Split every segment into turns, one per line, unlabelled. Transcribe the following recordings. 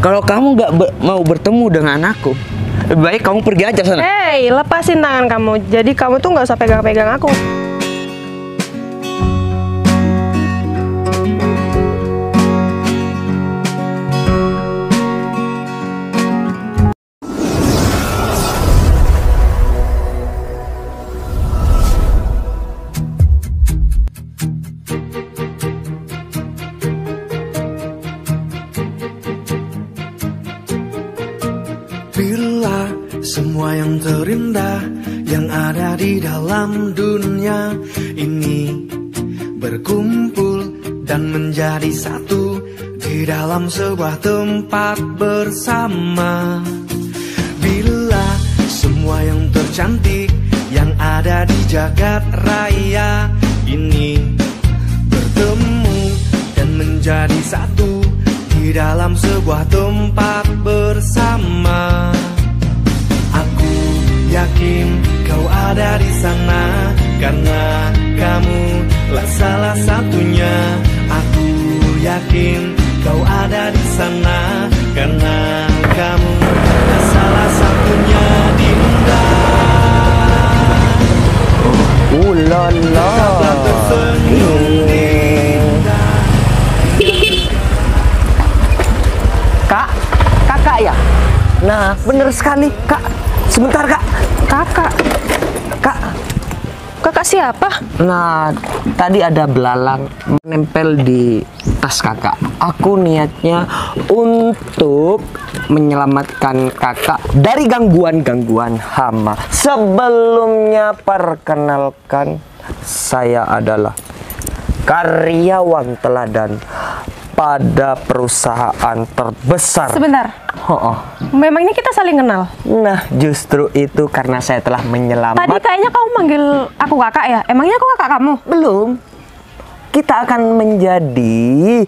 Kalau kamu nggak mau bertemu dengan aku, lebih baik kamu pergi aja sana.
Hei, lepasin tangan kamu. Jadi kamu tuh nggak usah pegang-pegang aku.
Bila semua yang terindah yang ada di dalam dunia ini berkumpul dan menjadi satu di dalam sebuah tempat bersama. Bila semua yang tercantik yang ada di jagat raya ini bertemu dan menjadi satu di dalam sebuah tempat bersama. Aku yakin kau ada di sana karena kamu lah salah satunya. Aku yakin kau ada di sana karena kamu lah salah satunya, Dinda.
Ulala.
Tersenyum, Dinda.
Kak, kakak ya? Nah, bener sekali, Kak. Sebentar, Kak.
Kakak.
Kak.
Kakak siapa?
Nah, tadi ada belalang menempel di tas kakak. Aku niatnya untuk menyelamatkan kakak dari gangguan-gangguan hama. Sebelumnya perkenalkan, saya adalah karyawan teladan pada perusahaan terbesar.
Sebentar. Memangnya kita saling kenal?
Nah, justru itu karena saya telah menyelamatkan.
Tadi kayaknya kamu manggil aku kakak ya? Emangnya aku kakak kamu?
Belum. Kita akan menjadi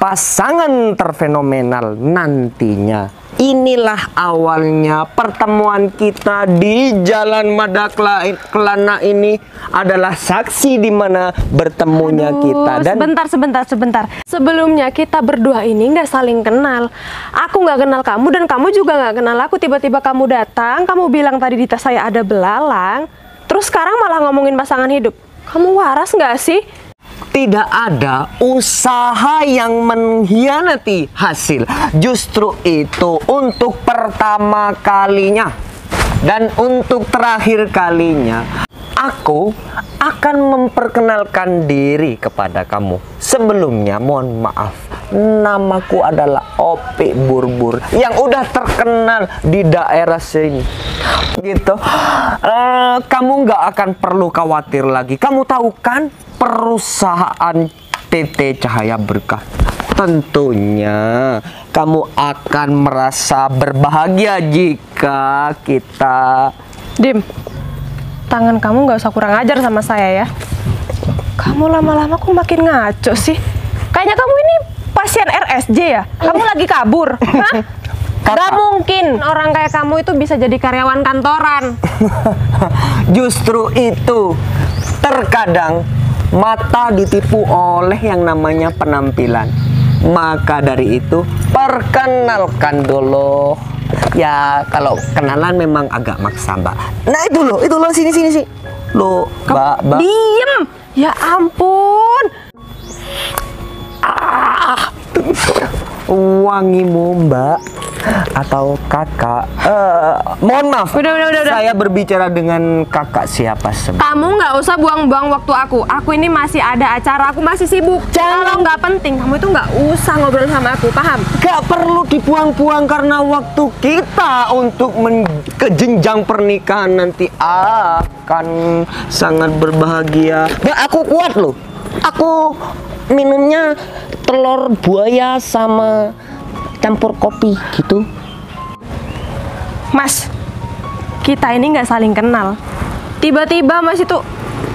pasangan terfenomenal nantinya. Inilah awalnya pertemuan kita di Jalan Madaklana ini adalah saksi di mana bertemunya kita. Dan
sebentar. Sebelumnya kita berdua ini nggak saling kenal. Aku nggak kenal kamu dan kamu juga nggak kenal aku. Tiba-tiba kamu datang, kamu bilang tadi di tas saya ada belalang. Terus sekarang malah ngomongin pasangan hidup. Kamu waras nggak sih?
tidak ada usaha yang mengkhianati hasil. Justru itu untuk pertama kalinya dan untuk terakhir kalinya aku akan memperkenalkan diri kepada kamu. Sebelumnya mohon maaf, namaku adalah Opi Burbur yang udah terkenal di daerah sini gitu. Kamu nggak akan perlu khawatir lagi. Kamu tahu kan perusahaan PT Cahaya Berkah, tentunya kamu akan merasa berbahagia jika kita...
Dim, tangan kamu nggak usah kurang ajar sama saya ya. Kamu lama-lama kok makin ngaco sih. Kayaknya kamu ini pasien RSJ ya? Kamu lagi kabur, hah? Gak mungkin orang kayak kamu itu bisa jadi karyawan kantoran.
Justru itu, terkadang mata ditipu oleh yang namanya penampilan. Maka dari itu, perkenalkan dulu. Ya, kalau kenalan memang agak maksa, Mbak. Nah, itu loh, sini. Loh, Mbak.
Diem! Ya ampun!
Wangimu, Mbak, atau kakak. Mohon maaf.
Udah.
Saya berbicara dengan kakak siapa sebenarnya?
Kamu nggak usah buang-buang waktu aku. Aku ini masih ada acara, aku masih sibuk. Kalau nggak penting, kamu itu nggak usah ngobrol sama aku, paham?
Gak perlu dibuang-buang karena waktu kita untuk ke jenjang pernikahan nanti akan sangat berbahagia. Mbak, aku kuat loh. Aku minumnya telur buaya sama campur kopi gitu.
Mas, kita ini nggak saling kenal. Tiba-tiba Mas itu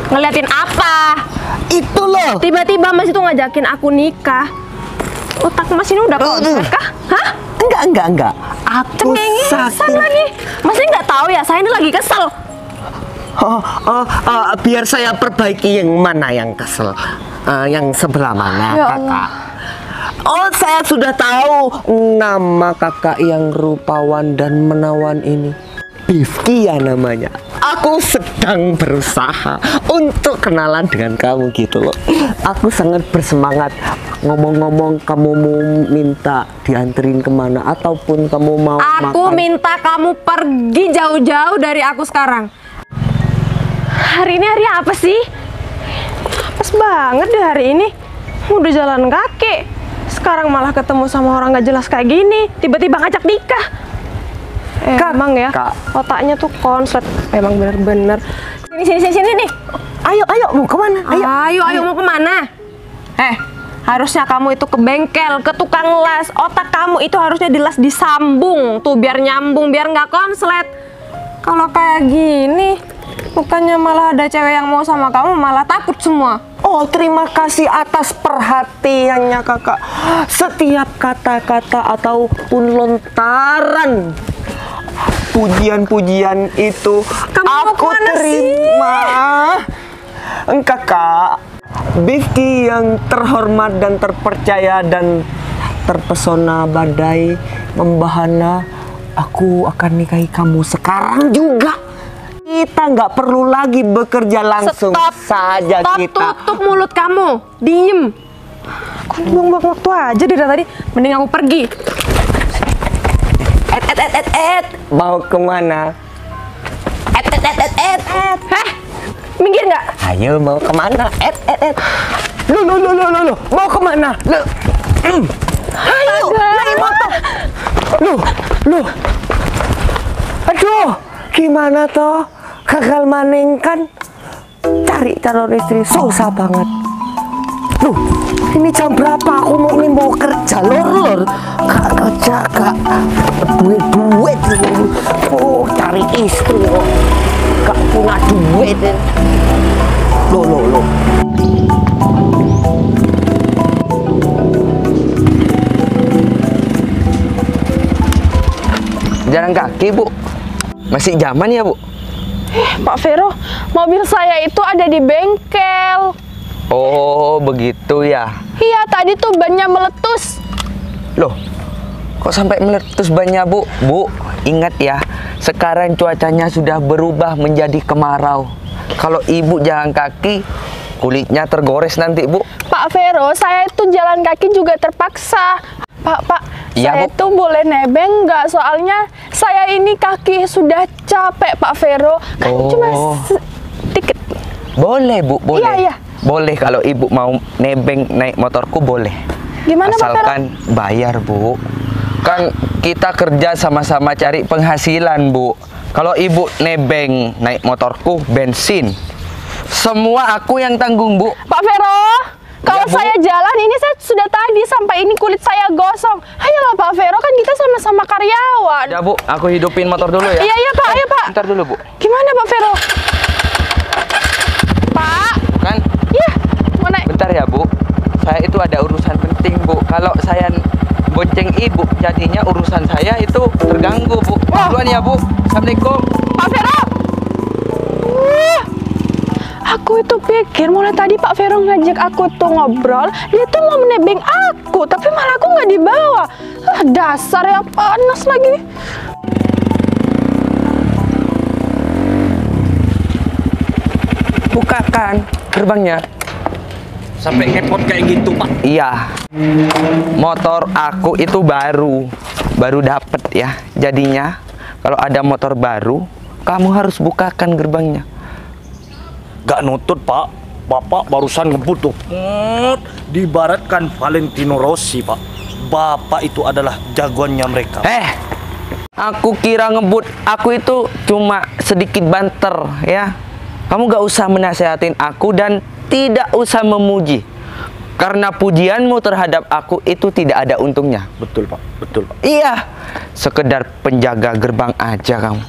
ngeliatin apa?
Itu loh.
Tiba-tiba Mas itu ngajakin aku nikah. Otak Mas ini udah konslet kah? Hah?
Enggak. Aku
cengengesan lagi. Mas ini nggak tahu ya, saya ini lagi kesel.
Biar saya perbaiki yang mana yang kesel. Yang sebelah mana,
Ya
kakak? Oh, saya sudah tahu nama kakak yang rupawan dan menawan ini. Bifki ya namanya. Aku sedang berusaha untuk kenalan dengan kamu gitu loh. Aku sangat bersemangat. Ngomong-ngomong, kamu mau minta dianterin kemana ataupun kamu mau
Aku
makan?
minta kamu pergi jauh-jauh dari aku sekarang. Hari ini hari apa sih? Apes banget deh hari ini. Udah jalan kaki, sekarang malah ketemu sama orang gak jelas kayak gini. Tiba-tiba ngajak nikah. Emang ya, otaknya tuh konslet. Memang bener-bener. Sini nih.
Ayo, mau kemana?
Ayo, mau kemana? Harusnya kamu itu ke bengkel, ke tukang las. Otak kamu itu harusnya dilas disambung tuh biar nyambung, biar nggak konslet. Kalau kayak gini, bukannya malah ada cewek yang mau sama kamu, malah takut semua.
Oh, terima kasih atas perhatiannya kakak. Setiap kata-kata ataupun lontaran pujian-pujian itu
Kamu mau
aku
kemana
terima. Kakak, Bifki yang terhormat dan terpercaya dan terpesona badai membahana, aku akan nikahi kamu sekarang juga. Kita nggak perlu lagi bekerja langsung saja kita.
Tutup mulut kamu, diem. Kok buang-buang waktu aja dari tadi. Mending aku pergi.
Mau kemana?
Minggir nggak?
Ayo, mau kemana? Loh, mau kemana? Ayo, naik motor. Loh. Aduh, gimana toh? Gagal maning kan? Cari calon istri susah banget. Loh, ini jam berapa? Aku mau kerja, lor. Gak kerja, gak duit. Oh, cari istri kok. Gak punya duit. Loh. Jalan kaki, Bu. Masih zaman ya, Bu?
Pak Vero, mobil saya itu ada di bengkel.
Oh, begitu ya.
Iya, tadi tuh bannya meletus.
Loh, kok sampai meletus bannya, Bu? Bu, ingat ya, sekarang cuacanya sudah berubah menjadi kemarau. Kalau Ibu jalan kaki, kulitnya tergores nanti, Bu.
Pak Vero, saya itu jalan kaki juga terpaksa. Pak,
Iya,
saya
Bu.
tuh boleh nebeng nggak? Soalnya saya ini kaki sudah capek, Pak Vero. Kan cuma sedikit.
Boleh, Bu, boleh.
Iya.
Boleh kalau Ibu mau nebeng naik motorku, boleh.
Gimana, Pak Vero?
Asalkan bayar, Bu. Kan kita kerja sama-sama cari penghasilan, Bu. Kalau Ibu nebeng naik motorku, bensin. Semua aku yang tanggung, Bu.
Pak Vero, kalau
Bu.
saya jalan ini saya sudah tadi sampai ini kulit saya gosong. Ayolah Pak Vero, kan kita sama-sama karyawan.
Ya, Bu, aku hidupin motor dulu ya.
Iya Pak, ayo Pak.
Bentar dulu, Bu.
Gimana Pak Vero? Pak,
Kan,
iya, mau naik.
bentar ya, Bu. Saya itu ada urusan penting, Bu. Kalau saya bonceng Ibu, jadinya urusan saya itu terganggu, Bu. Duluan ya, Bu. Assalamualaikum.
Pak Vero. Aku itu pikir mulai tadi Pak Vero ngajak aku tuh ngobrol, dia tuh mau menebeng aku, tapi malah aku nggak dibawa. Dasar ya, panas lagi.
Bukakan gerbangnya.
Sampai ngepot kayak gitu, Pak.
Iya. Motor aku itu baru dapet ya. Jadinya kalau ada motor baru, kamu harus bukakan gerbangnya.
Gak nutut, Pak. Bapak barusan ngebut tuh. Dibaratkan Valentino Rossi, Pak. Bapak itu adalah jagoannya mereka.
Aku kira ngebut. Aku itu cuma sedikit banter ya. Kamu gak usah menasehatin aku dan tidak usah memuji. Karena pujianmu terhadap aku itu tidak ada untungnya.
Betul, Pak. Betul, Pak.
Iya, sekedar penjaga gerbang aja kamu.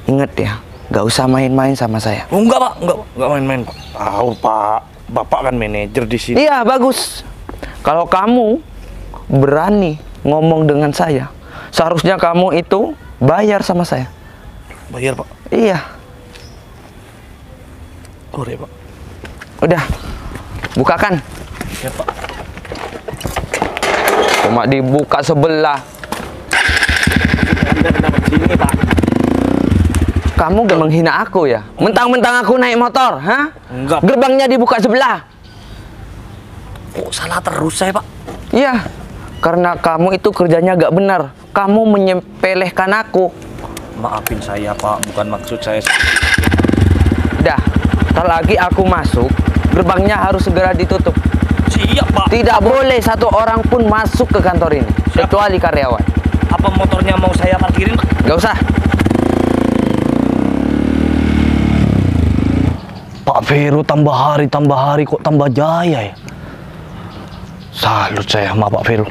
Ingat ya, gak usah main-main sama saya.
Oh, enggak, Pak. Enggak main-main, Pak. Tahu, Pak. Bapak kan manajer di sini.
Iya, bagus. Kalau kamu berani ngomong dengan saya, seharusnya kamu itu bayar sama saya.
Bayar, Pak.
Iya,
Boleh, Pak.
udah. Bukakan.
Ya, Pak.
Cuma dibuka sebelah.
Sini, Pak.
Kamu gak menghina aku ya? Mentang-mentang aku naik motor, ha?
Enggak.
Gerbangnya dibuka sebelah.
Kok salah terus saya, Pak?
Iya, karena kamu itu kerjanya gak benar. Kamu menyepelehkan aku.
Maafin saya, Pak. Bukan maksud saya.
Dah, tak lagi aku masuk, gerbangnya harus segera ditutup.
Siap, Pak.
Tidak boleh satu orang pun masuk ke kantor ini,
Siap.
kecuali karyawan.
Apa motornya mau saya parkirin, Pak?
Gak usah.
Pak Vero tambah hari kok tambah jaya ya. Salut saya sama Pak Vero.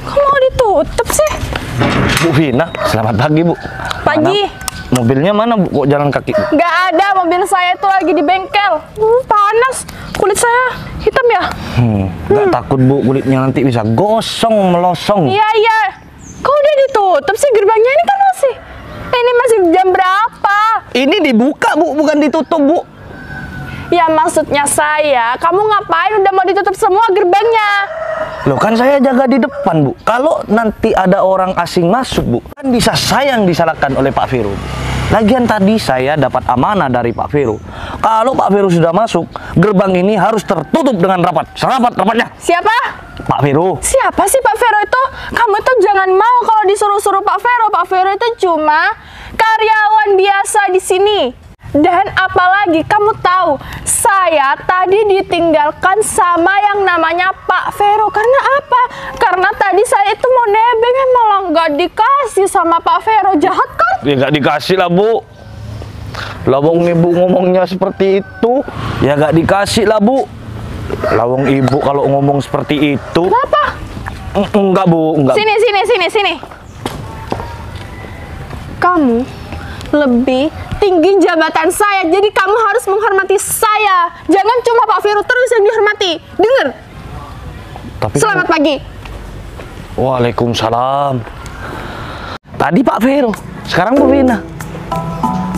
Kok mau ditutup sih?
Bu Vina, selamat pagi, Bu.
Pagi.
Mana- mobilnya mana, Bu? Kok jalan kaki, Bu?
Nggak ada, mobil saya itu lagi di bengkel. Panas, kulit saya hitam ya?
Nggak takut, Bu, kulitnya nanti bisa gosong, melosong.
Iya, iya. Kok udah ditutup sih gerbangnya? Ini kan masih... Ini masih jam berapa?
Ini dibuka, Bu, bukan ditutup, Bu.
Ya maksudnya saya, kamu ngapain udah mau ditutup semua gerbangnya?
Loh, kan saya jaga di depan, Bu. Kalau nanti ada orang asing masuk, Bu, kan bisa saya yang disalahkan oleh Pak Vero. Lagian tadi saya dapat amanah dari Pak Vero. Kalau Pak Vero sudah masuk, gerbang ini harus tertutup dengan rapat. Serapat-rapatnya.
Siapa?
Pak Vero.
Siapa sih Pak Vero itu? Kamu tuh jangan mau kalau disuruh-suruh Pak Vero. Pak Vero itu cuma karyawan biasa di sini. Dan apalagi kamu tahu, saya tadi ditinggalkan sama yang namanya Pak Vero. Karena apa? Karena tadi saya itu mau nebeng, malah nggak dikasih sama Pak Vero. Jahat kan?
Ya nggak dikasih lah, Bu. Lawang ibu ngomongnya seperti itu, ya nggak dikasih lah, Bu. Lawang ibu kalau ngomong seperti itu.
Kenapa?
Enggak, Bu, enggak.
Sini. Kamu lebih tinggi jabatan saya, jadi kamu harus menghormati saya. Jangan cuma Pak Vero terus yang dihormati. Dengar?
Tapi
Selamat pagi.
Waalaikumsalam. Tadi Pak Vero, sekarang Bu Vina.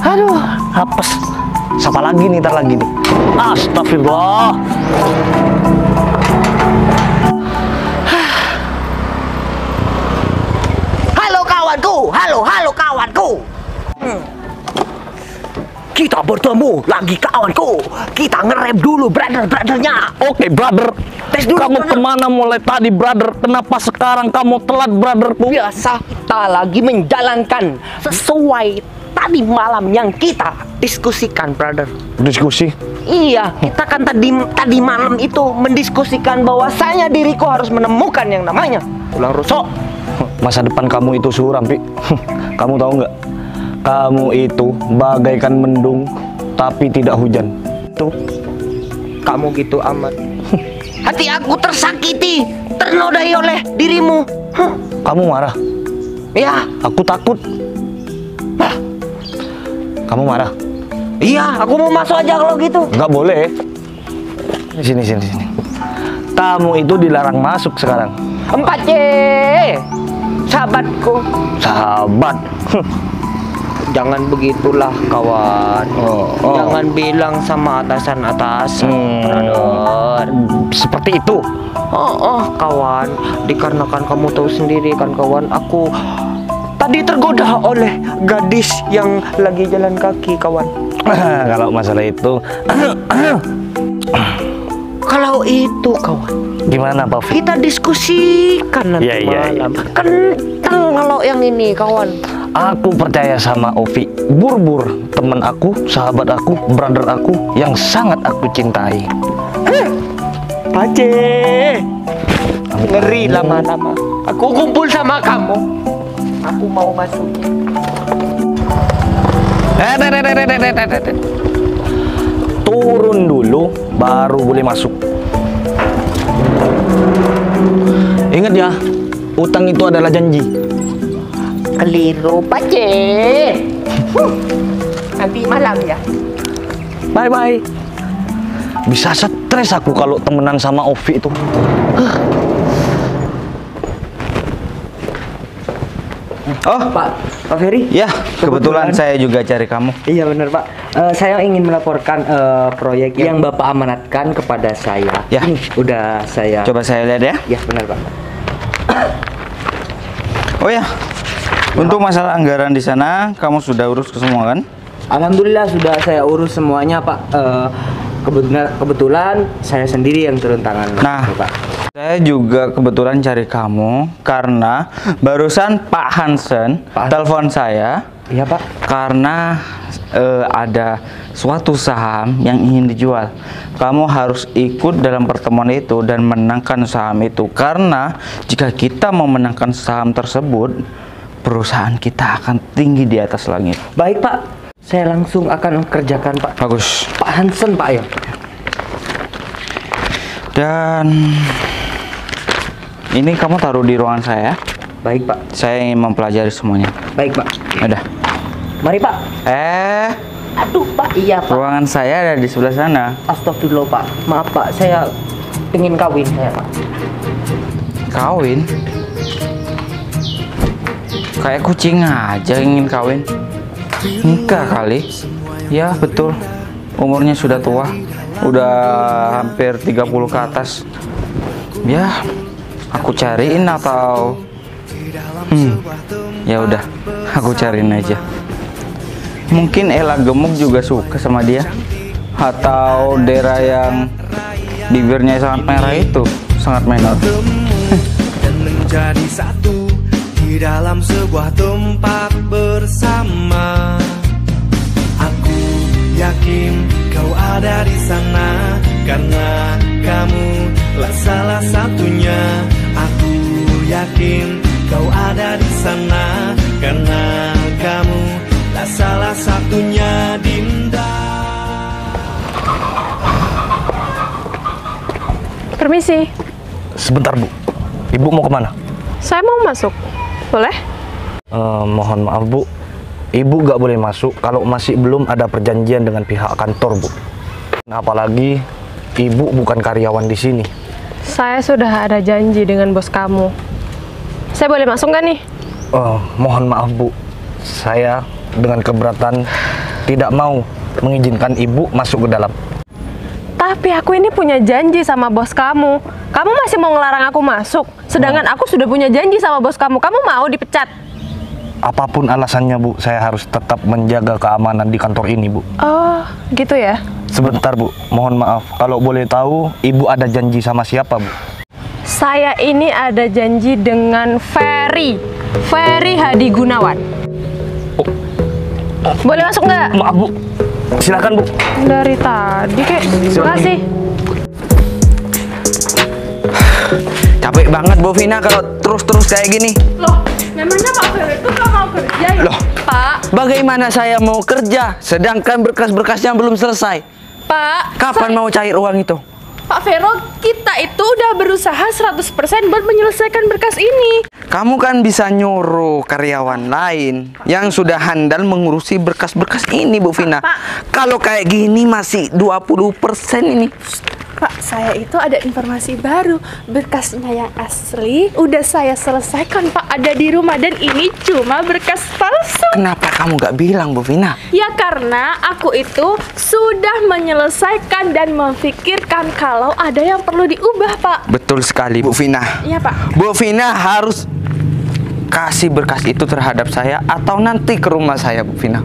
Aduh, apes. Siapa lagi nih, ntar lagi nih. Astagfirullah.
Halo kawanku, halo kawanku. Kita bertemu lagi kawanku. Kita nge-rap dulu brother-brothernya.
Oke, brother.
Tes dulu,
Kamu
brother.
kemana mulai tadi, brother? Kenapa sekarang kamu telat, brotherku?
Biasa kita lagi menjalankan sesuai tadi malam yang kita diskusikan, brother.
Diskusi.
Iya, kita kan tadi malam itu mendiskusikan bahwasanya diriku harus menemukan yang namanya tulang rusuk.
Masa depan kamu itu suram, Pi. Kamu tahu nggak? Kamu itu bagaikan mendung, tapi tidak hujan.
Tuh, kamu gitu amat. Hati aku tersakiti, ternodai oleh dirimu.
Kamu marah?
Ya,
Aku takut. Kamu marah?
iya, aku mau masuk aja kalau gitu.
Nggak boleh. Sini. Kamu itu dilarang masuk sekarang.
4C, sahabatku.
Sahabat.
Jangan begitulah kawan.
Oh.
Jangan bilang sama atasan-atasan, brother.
Seperti itu.
Kawan, dikarenakan kamu tahu sendiri kan kawan, aku tadi tergoda oleh gadis yang lagi jalan kaki, kawan.
Kalau masalah itu,
Kalau itu kawan,
gimana, Pak?
kita diskusikan nanti
Iya.
malam. Kentang kalau yang ini kawan.
Aku percaya sama Ovi. Burbur, teman aku, sahabat aku, brother aku yang sangat aku cintai.
Pace, ngeri lama-lama. Aku kumpul sama kamu. Aku mau masuk.
Turun dulu, baru boleh masuk. Ingat ya, utang itu adalah janji.
Keliru, Pace. Nanti malam ya.
Bye-bye. Bisa stres aku kalau temenan sama Ovi itu.
Oh,
Pak Ferry?
ya, kebetulan saya juga cari kamu.
Iya benar Pak. Saya ingin melaporkan proyek yang Bapak amanatkan kepada saya.
Ya.
Ini udah saya.
Coba saya lihat ya.
Ya benar Pak.
Oh ya, untuk masalah anggaran di sana, kamu sudah urus ke semua kan?
Alhamdulillah sudah saya urus semuanya Pak. Kebetulan saya sendiri yang turun tangan.
Nah,
Pak.
saya juga kebetulan cari kamu karena barusan Pak Hansen telepon saya.
Iya Pak.
Karena ada suatu saham yang ingin dijual. Kamu harus ikut dalam pertemuan itu dan menangkan saham itu. Karena jika kita memenangkan saham tersebut, perusahaan kita akan tinggi di atas langit.
Baik Pak. Saya langsung akan kerjakan Pak.
Bagus.
Pak Hansen Pak ya.
Dan ini kamu taruh di ruangan saya.
Baik Pak.
Saya ingin mempelajari semuanya.
Baik Pak.
Udah.
Mari Pak. Aduh Pak. Iya Pak.
Ruangan saya ada di sebelah sana.
Astagfirullah Pak. Maaf Pak. Saya ingin kawin saya Pak.
Kawin? Kayak kucing aja ingin kawin. Nikah kali. Ya betul. Umurnya sudah tua. Udah hampir 30 ke atas. Ya, aku cariin atau ya udah, aku cariin aja. Mungkin Ella gemuk juga suka sama dia. Atau Dera yang bibirnya sangat merah itu sangat menor.
Dan menjadi satu di dalam sebuah tempat bersama. Aku yakin kau ada di sana karena kamu lah salah satunya. Aku yakin kau ada di sana karena kamu lah salah satunya, Dinda.
Permisi,
Sebentar Bu, Ibu mau kemana?
saya mau masuk. Boleh?
Mohon maaf Bu, Ibu gak boleh masuk kalau masih belum ada perjanjian dengan pihak kantor Bu. Nah, apalagi Ibu bukan karyawan di sini.
Saya sudah ada janji dengan bos kamu. Saya boleh masuk nggak nih?
Mohon maaf Bu, saya dengan keberatan tidak mau mengizinkan Ibu masuk ke dalam.
Tapi aku ini punya janji sama bos kamu. Kamu masih mau ngelarang aku masuk? Sedangkan aku sudah punya janji sama bos kamu. Kamu mau dipecat?
Apapun alasannya Bu, saya harus tetap menjaga keamanan di kantor ini Bu.
Oh, gitu ya?
Sebentar Bu, mohon maaf. Kalau boleh tahu, Ibu ada janji sama siapa Bu?
Saya ini ada janji dengan Ferry Hadi Gunawan. Boleh masuk nggak?
Maaf Bu, silakan Bu.
Dari tadi kayak. Terima kasih.
Capek banget Bu Vina kalau terus-terus kayak gini.
Loh, memangnya Pak Ferry itu nggak mau kerja ya?
Loh.
Pak,
Bagaimana saya mau kerja sedangkan berkas-berkasnya belum selesai?
Pak.
Kapan mau cair uang itu?
Pak Vero, kita itu udah berusaha 100% buat menyelesaikan berkas ini.
Kamu kan bisa nyuruh karyawan lain yang sudah handal mengurusi berkas-berkas ini Bu Vina. Kalau kayak gini masih 20% ini.
Pak, saya itu ada informasi baru. Berkasnya yang asli udah saya selesaikan, Pak. Ada di rumah dan ini cuma berkas palsu.
Kenapa kamu nggak bilang Bu Vina?
Ya karena aku itu sudah menyelesaikan dan memikirkan kalau ada yang perlu diubah, Pak.
Betul sekali Bu Vina.
Iya, Pak.
Bu Vina harus kasih berkas itu terhadap saya atau nanti ke rumah saya Bu Vina.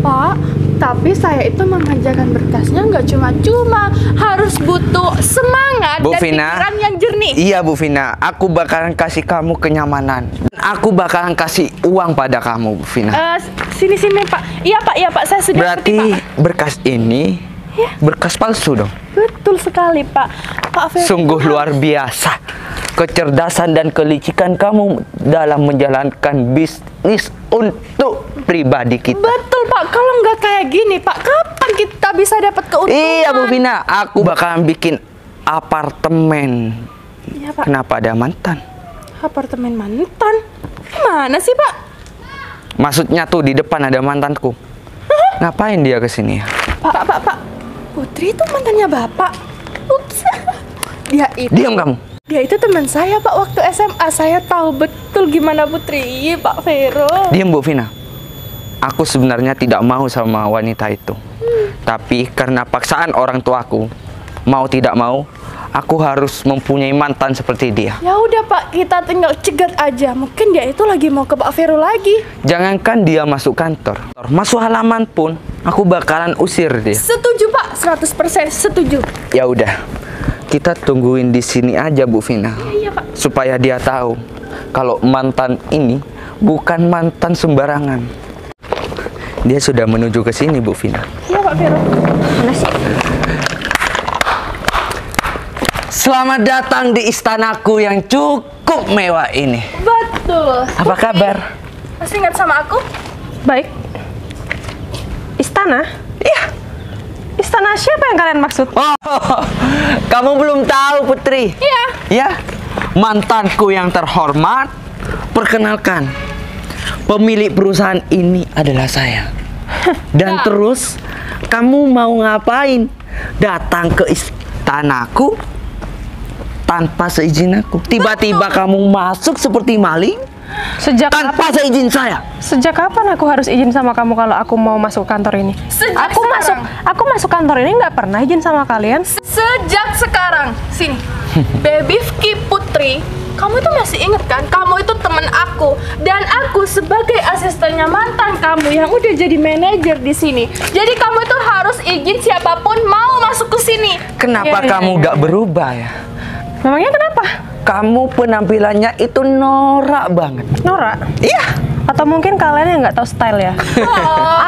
Pak, tapi saya itu mengajarkan berkasnya nggak cuma-cuma, harus butuh semangat
Bu
dan
Vina,
pikiran yang jernih.
Iya Bu Vina, aku bakalan kasih kamu kenyamanan. Aku bakalan kasih uang pada kamu Bu Vina.
Sini Pak. Iya Pak, saya sudah
Berarti
ngerti, Pak.
berkas ini berkas palsu dong?
Betul sekali Pak. Pak Ferry
Sungguh
itu
luar biasa kecerdasan dan kelicikan kamu dalam menjalankan bisnis untuk pribadi kita.
Betul Pak, kalau nggak kayak gini Pak, kapan kita bisa dapat keuntungan?
Iya Bu Vina, aku bakalan bikin apartemen.
Iya Pak.
Kenapa ada mantan?
Apartemen mantan? Mana sih Pak?
Maksudnya tuh di depan ada mantanku. Ngapain dia kesini ya?
Pak. Putri itu mantannya Bapak. Ups. Dia itu.
Diam kamu.
Dia itu teman saya Pak waktu SMA. Saya tahu betul gimana Putri, Pak Vero.
Diam Bu Vina. Aku sebenarnya tidak mau sama wanita itu. Tapi karena paksaan orang tuaku, mau tidak mau, aku harus mempunyai mantan seperti dia.
Ya udah Pak, kita tinggal cegat aja. Mungkin dia itu lagi mau ke Pak Vero lagi.
Jangankan dia masuk kantor, masuk halaman pun aku bakalan usir dia.
Setuju Pak, 100% setuju.
Ya udah, kita tungguin di sini aja Bu Vina.
Iya Pak.
Supaya dia tahu kalau mantan ini bukan mantan sembarangan. Dia sudah menuju ke sini Bu Vina.
Iya Pak Vero.
Mana sih?
Selamat datang di istanaku yang cukup mewah ini.
Betul.
Apa kabar?
Masih ingat sama aku?
Baik. Istana?
Iya.
Istana siapa yang kalian maksud?
Oh, kamu belum tahu Putri?
Iya.
Ya, mantanku yang terhormat. Perkenalkan, pemilik perusahaan ini adalah saya. Dan terus, kamu mau ngapain? Datang ke istanaku tanpa seizin aku. Tiba-tiba kamu masuk seperti maling
Sejak
tanpa seizin saya.
Sejak kapan aku harus izin sama kamu kalau aku mau masuk kantor ini?
Sejak
Aku masuk kantor ini nggak pernah izin sama kalian.
Sejak sekarang. Sini. Baby Vicky Putri, kamu itu masih inget kan? Kamu itu temen aku. Dan aku sebagai asistennya mantan kamu yang udah jadi manajer di sini. Jadi kamu itu harus izin siapapun mau masuk ke sini.
Kenapa
Iya,
kamu
iya.
gak berubah ya?
Memangnya kenapa?
Kamu penampilannya itu norak banget.
Norak?
Iya.
Atau mungkin kalian yang nggak tahu style ya?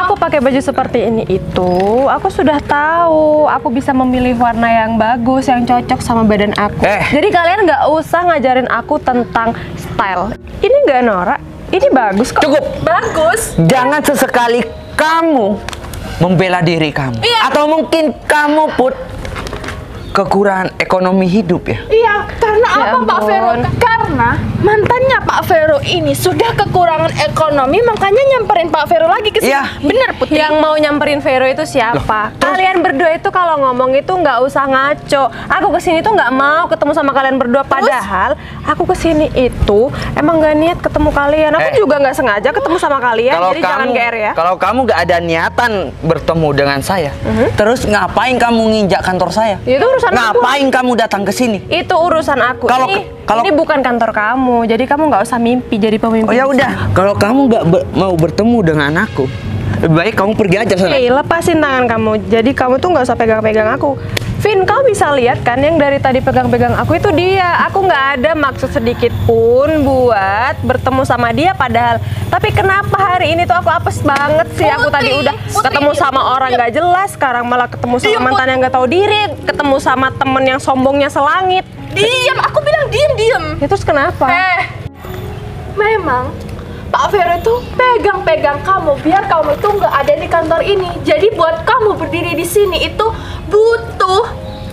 Aku pakai baju seperti ini itu, aku sudah tahu. Aku bisa memilih warna yang bagus, yang cocok sama badan aku. Jadi kalian nggak usah ngajarin aku tentang style. Ini nggak norak, ini bagus kok.
Cukup.
Bagus.
Jangan sesekali kamu membela diri kamu.
Iya.
Atau mungkin kamu Put kekurangan ekonomi hidup ya?
Iya, karena
Ya
apa Pak
ampun.
Vero? Karena mantannya Pak Vero ini sudah kekurangan ekonomi, makanya nyamperin Pak Vero lagi ke sini.
Iya.
Bener Putri.
Yang mau nyamperin Vero itu siapa? Kalian berdua itu kalau ngomong itu nggak usah ngaco. Aku kesini tuh nggak mau ketemu sama kalian berdua. Padahal aku kesini itu emang nggak niat ketemu kalian. Aku juga nggak sengaja ketemu sama kalian. Jadi jangan GR ya.
Kalau kamu gak ada niatan bertemu dengan saya, terus ngapain kamu nginjak kantor saya?
Itu urusan aku.
Ngapain kamu datang ke sini?
Itu urusan aku.
Kalau-
ini,
kalau-
ini bukan kantor kamu. Jadi kamu nggak usah mimpi jadi pemimpin.
Oh ya udah, kalau kamu nggak mau bertemu dengan aku, lebih baik kamu pergi aja sana.
Oke, lepasin tangan kamu. Jadi kamu tuh nggak usah pegang-pegang aku. Vin, kau bisa lihat kan yang dari tadi pegang-pegang aku itu dia. Aku nggak ada maksud sedikit pun buat bertemu sama dia padahal. Tapi kenapa hari ini tuh aku apes banget sih? Aku tadi udah ketemu sama orang nggak jelas, sekarang malah ketemu sama mantan yang nggak tahu diri, ketemu sama temen yang sombongnya selangit.
Diam, aku bilang diam.
Ya terus kenapa?
Memang Pak Vero itu pegang-pegang kamu biar kamu itu nggak ada di kantor ini. Jadi buat kamu berdiri di sini itu butuh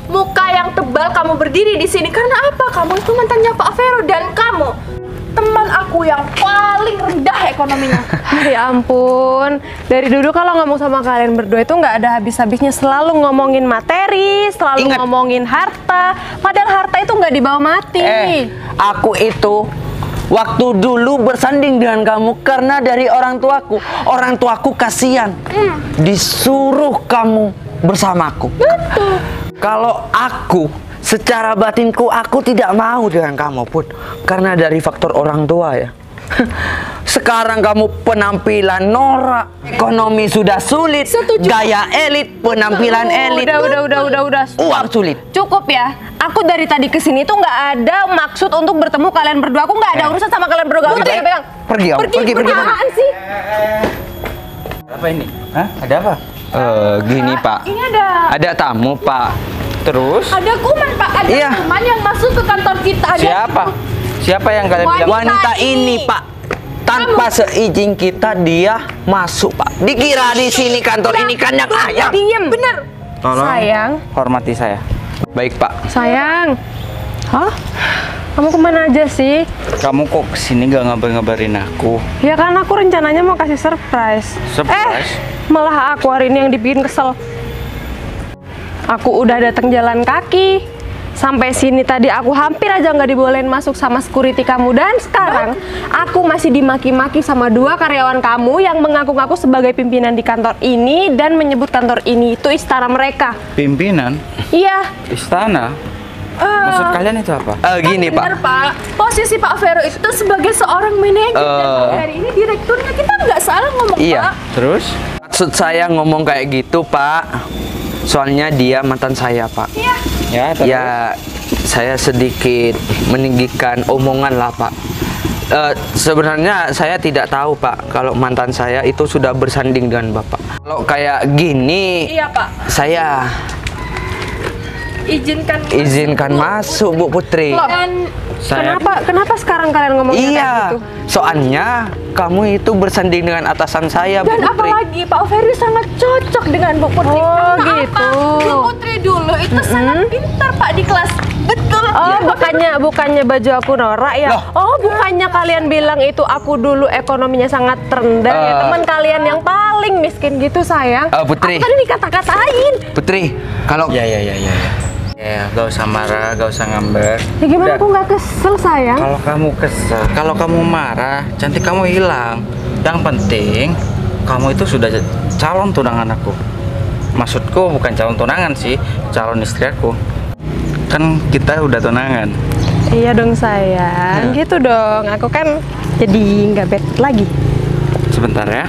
muka yang tebal kamu berdiri di sini. Karena apa? Kamu itu mantannya Pak Vero dan kamu teman aku yang paling rendah ekonominya.
Ya ampun, dari dulu kalau ngomong sama kalian berdua itu nggak ada habis-habisnya, selalu ngomongin materi, selalu
Ingat.
ngomongin harta. Padahal harta itu nggak dibawa mati.
Aku itu waktu dulu bersanding dengan kamu karena dari orang tuaku. Orang tuaku kasihan, disuruh kamu bersamaku. Kalau aku secara batinku aku tidak mau dengan kamu Put, karena dari faktor orang tua ya. Sekarang kamu penampilan norak, ekonomi sudah sulit,
Setuju.
gaya elit, penampilan elit,
Udah.
uang sulit.
Cukup ya. Aku dari tadi kesini tuh nggak ada maksud untuk bertemu kalian berdua. Aku nggak ada urusan sama kalian berdua. Nggak usah
Putri,
pegang.
pergi kamu, pergi mana?
Apaan sih?
Apa ini? Hah? Ada apa? Gini Pak,
Ini ada
tamu Pak. Terus?
ada kuman Pak, ada
Iya.
kuman yang masuk ke kantor kita. Ada
Siapa? Siapa yang kalian bilang? Wanita ini Pak. Tanpa seizin kita dia masuk Pak. Dikira di sini kantor ini kandang ayam.
Diem. Bener.
Tolong
Sayang.
hormati saya. Baik Pak.
Sayang. Hah? Kamu kemana aja sih?
Kamu kok kesini gak ngabar-ngabarin aku?
Ya kan aku rencananya mau kasih surprise.
Surprise?
Malah aku hari ini yang dibikin kesel. Aku udah datang jalan kaki. Sampai sini tadi aku hampir aja nggak dibolehin masuk sama security kamu. Dan sekarang aku masih dimaki-maki sama 2 karyawan kamu yang mengaku-ngaku sebagai pimpinan di kantor ini dan menyebut kantor ini itu istana mereka.
Pimpinan
Iya.
istana. Maksud kalian itu apa?
Gini
Benar,
Pak.
Pak. Posisi Pak Vero itu sebagai seorang manajer dan Pak Ferry ini direkturnya. Kita nggak salah ngomong,
Iya.
Pak.
Terus?
Maksud saya ngomong kayak gitu Pak. Soalnya dia mantan saya Pak.
Ya, terus?
Ya, saya sedikit meninggikan omongan lah Pak. Sebenarnya saya tidak tahu Pak kalau mantan saya itu sudah bersanding dengan Bapak. Kalau kayak gini,
Iya, Pak.
saya izinkan masuk Bu Putri.
Dan
Saya
Kenapa sekarang kalian ngomong kayak
Iya,
gitu?
soalnya kamu itu bersanding dengan atasan saya Bu
Dan
Putri.
apalagi Pak Ferry sangat cocok dengan Bu Putri.
Oh,
Karena
gitu.
apa? Bu Putri dulu itu sangat pintar Pak di kelas. Betul.
Oh, bukannya baju aku norak ya? Oh, bukannya kalian bilang itu aku dulu ekonominya sangat rendah ya? Teman kalian yang paling miskin gitu sayang.
Putri.
Aku tadi dikata-katain.
Putri, kalau
Ya, gak usah marah, gak usah ngambek.
Ya gimana
Udah.
aku nggak kesel sayang?
Kalau kamu kesel, kalau kamu marah, cantik kamu hilang. Yang penting, kamu itu sudah calon tunangan aku. Maksudku bukan calon tunangan sih, calon istri aku. Kan kita udah tunangan.
Iya dong sayang, gitu dong. Aku kan jadi nggak bad lagi.
Sebentar ya.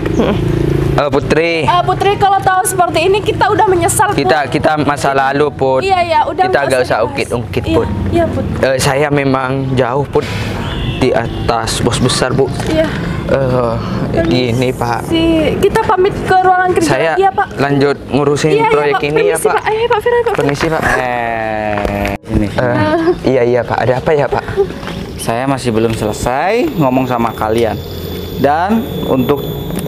Putri,
Putri kalau tahu seperti ini kita udah menyesal. Put.
kita masa lalu Put.
Iya, udah
Kita
nggak
gak
usah
usah
bahas.
ungkit-ungkit
Iya,
Put.
Iya, Put.
Saya memang jauh Put di atas bos besar Bu.
Iya.
Gini Pak,
Kita pamit ke ruangan kerja.
saya
Iya, Pak.
lanjut ngurusin
Iya,
proyek
Pak.
ini ya
Permisi,
Pak.
Ayo, Pak Firman, Pak.
Permisi Pak.
Ini.
Iya Pak, ada apa ya Pak?
Saya masih belum selesai ngomong sama kalian. Dan untuk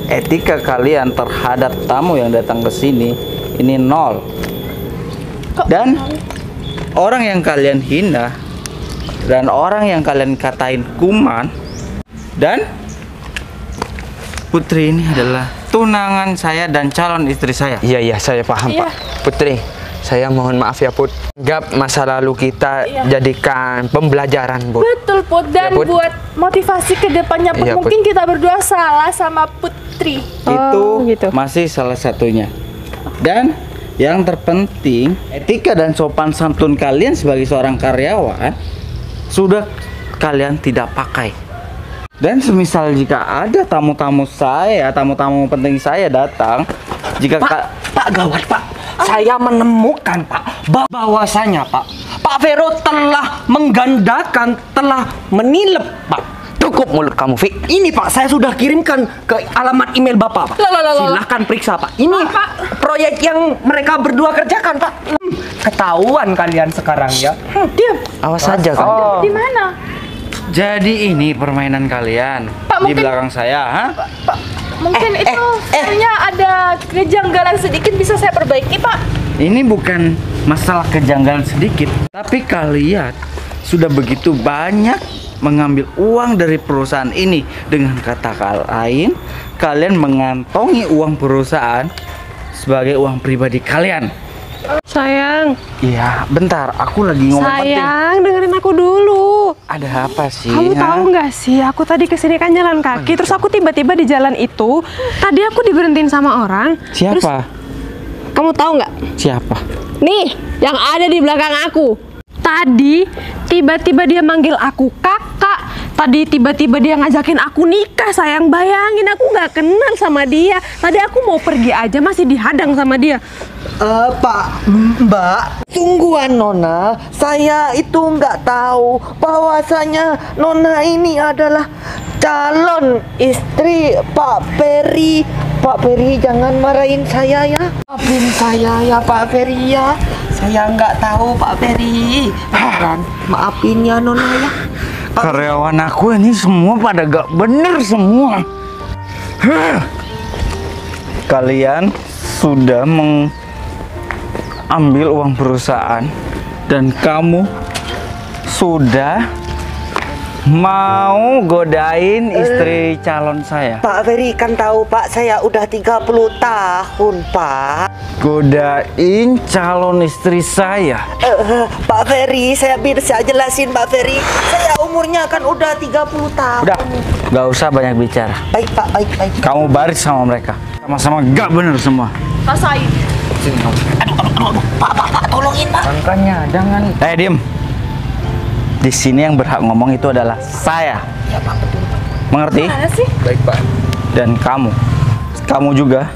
etika kalian terhadap tamu yang datang ke sini ini 0. Dan orang yang kalian hina dan orang yang kalian katain kuman dan Putri ini adalah tunangan saya dan calon istri saya.
Iya saya paham
Iya.
Pak. Putri, saya mohon maaf ya Put. Anggap masa lalu kita jadikan pembelajaran Put.
Betul, Put. Dan
Ya, Put.
buat motivasi ke depannya, Put,
Iya, Put.
mungkin kita berdua salah sama Putri.
Itu
gitu.
masih salah satunya. Dan yang terpenting, etika dan sopan santun kalian sebagai seorang karyawan sudah kalian tidak pakai. Dan semisal jika ada tamu-tamu saya, tamu-tamu penting saya datang, jika
Pak gawat Pak, saya menemukan Pak bahwasanya Pak Vero telah menggandakan, telah menilep Pak. Cukup mulut kamu, Vi. Ini Pak, saya sudah kirimkan ke alamat email Bapak Pak. Silahkan periksa Pak. Ini proyek yang mereka berdua kerjakan Pak. Ketahuan kalian sekarang ya.
Diam.
Awas saja kamu.
Di mana?
jadi ini permainan kalian
Pak,
di
mungkin-
belakang saya, ha?
Mungkin itu filenya ada kejanggalan sedikit, bisa saya perbaiki, Pak.
Ini bukan masalah kejanggalan sedikit, tapi kalian sudah begitu banyak mengambil uang dari perusahaan ini. Dengan kata lain, kalian mengantongi uang perusahaan sebagai uang pribadi kalian.
Sayang,
Iya, bentar, aku lagi ngomong penting.
sayang, dengerin aku dulu.
Ada apa sih?
Kamu
ha?
tahu nggak sih, aku tadi kesini kan jalan kaki, terus aku tiba-tiba di jalan itu, tadi aku diberhentiin sama orang. Terus,
Siapa?
kamu tahu nggak?
Siapa?
Nih, yang ada di belakang aku. Tadi tiba-tiba dia manggil aku kakak. Tadi tiba-tiba dia ngajakin aku nikah, sayang. Bayangin, aku nggak kenal sama dia. Tadi aku mau pergi aja masih dihadang sama dia.
Pak, Mbak, sungguhan Nona, saya itu nggak tahu bahwasanya Nona ini adalah calon istri Pak Ferry. Pak Ferry, jangan marahin saya ya. Maafin saya ya Pak Ferry ya. Saya nggak tahu Pak Ferry. Beneran, maafin ya Nona ya.
Karyawan aku ini semua pada gak bener semua. Kalian sudah mengambil uang perusahaan dan kamu sudah mau godain istri calon saya.
Pak Ferry kan tahu Pak, saya udah 30 tahun Pak.
Godain calon istri saya.
Pak Ferry, saya bisa jelasin Pak Ferry. Saya umurnya kan udah 30 tahun.
Udah, gak usah banyak bicara.
Baik Pak, baik.
Kamu baris sama mereka. Sama-sama gak bener semua.
Rasain.
Aduh, Pak, tolongin Pak.
Makanya jangan. Diem. Di sini yang berhak ngomong itu adalah saya.
Ya Pak, betul.
Mengerti?
Mana sih?
Baik Pak. Dan kamu juga.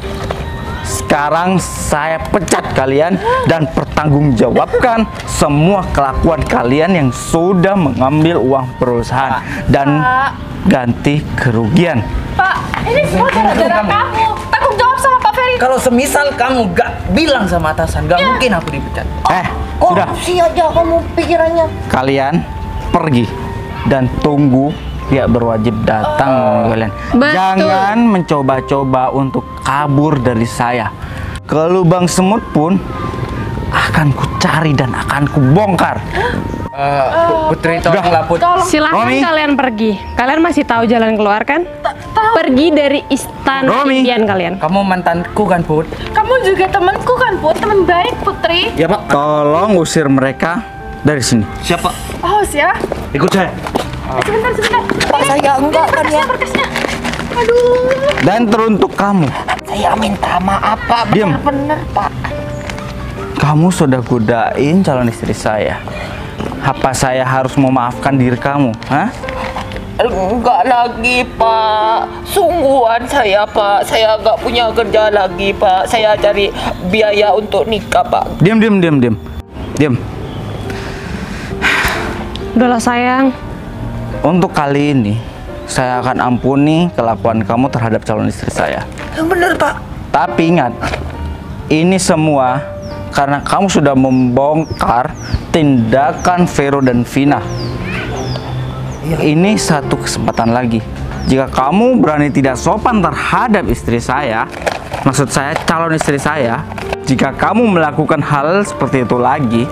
Sekarang saya pecat kalian dan pertanggungjawabkan semua kelakuan kalian yang sudah mengambil uang perusahaan dan ganti kerugian.
Pak, ini semua gara-gara kamu. Tanggung jawab sama Pak Ferry.
Kalau semisal kamu gak bilang sama atasan, gak mungkin aku dipecat.
Sudah.
Si aja kamu pikirannya.
Kalian pergi dan tunggu pihak berwajib datang kalian.
Betul.
Jangan mencoba-coba untuk kabur dari saya. Ke lubang semut pun akan ku cari dan akan ku bongkar.
Putri tolonglah Put.
Silahkan
Romi.
kalian pergi. Kalian masih tahu jalan keluar kan? Pergi dari istana
Romi.
impian kalian.
Kamu mantanku kan Put?
Kamu juga temanku kan, Put? Teman baik, Putri.
Ya Pak. Tolong usir mereka dari sini.
Siapa?
Oh, ya.
Ikut saya.
Sebentar.
Pak, saya enggak kan ya.
Berkasnya. Aduh.
Dan teruntuk kamu.
Saya minta maaf Pak,
Diam.
bener Pak.
Kamu sudah godain calon istri saya. Apa saya harus memaafkan diri kamu? Hah?
Enggak lagi Pak, sungguhan saya Pak. Saya enggak punya kerja lagi Pak. Saya cari biaya untuk nikah Pak.
Diam.
Udahlah sayang.
Untuk kali ini, saya akan ampuni kelakuan kamu terhadap calon istri saya.
Bener Pak.
Tapi ingat, ini semua karena kamu sudah membongkar tindakan Vero dan Vina. Ini satu kesempatan lagi. Jika kamu berani tidak sopan terhadap istri saya, maksud saya calon istri saya, jika kamu melakukan hal seperti itu lagi,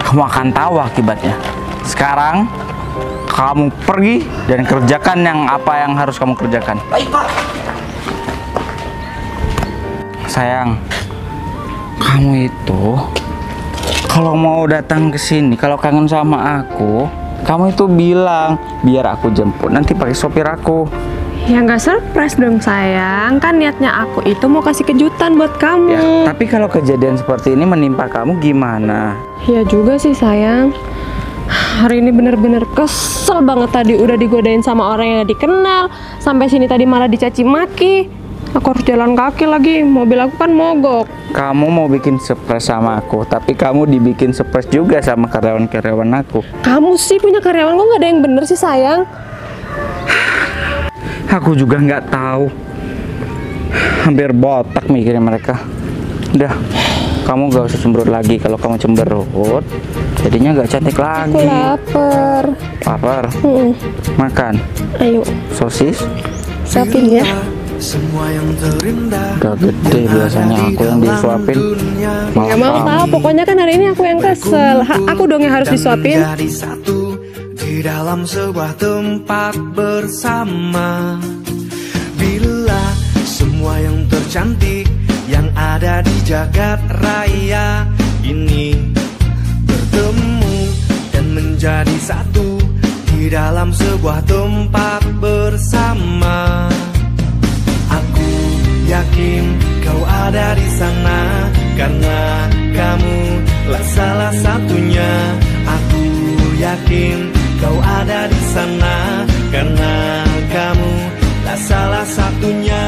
kamu akan tahu akibatnya. Sekarang kamu pergi dan kerjakan apa yang harus kamu kerjakan.
Baik Pak.
Sayang, kamu itu kalau mau datang ke sini, kalau kangen sama aku, kamu itu bilang biar aku jemput, nanti pakai sopir aku.
Ya nggak surprise dong sayang. Kan niatnya aku itu mau kasih kejutan buat kamu.
Ya, tapi kalau kejadian seperti ini menimpa kamu gimana?
Ya juga sih sayang. Hari ini bener-bener kesel banget, tadi udah digodain sama orang yang gak dikenal. Sampai sini tadi malah dicaci maki. Aku harus jalan kaki lagi, mobil aku kan mogok.
Kamu mau bikin surprise sama aku, tapi kamu dibikin surprise juga sama karyawan-karyawan aku.
Kamu sih punya karyawan, kok nggak ada yang bener sih sayang?
Aku juga nggak tahu. Hampir botak mikirin mereka. Udah, kamu gak usah cemberut lagi. Kalau kamu cemberut, jadinya gak cantik
Aku
lagi.
lapar.
Lapar? Makan
Ayo,
sosis.
siapin ya.
Semua yang terindah
Gak gede biasanya aku yang disuapin.
Nggak mau tahu, pokoknya kan hari ini aku yang kesel. Aku dong yang harus disuapin.
menjadi satu di dalam sebuah tempat bersama. Bila semua yang tercantik yang ada di jagat raya ini bertemu dan menjadi satu di dalam sebuah tempat bersama. Aku yakin kau ada di sana karena kamu lah salah satunya. Aku yakin kau ada di sana karena kamu lah salah satunya.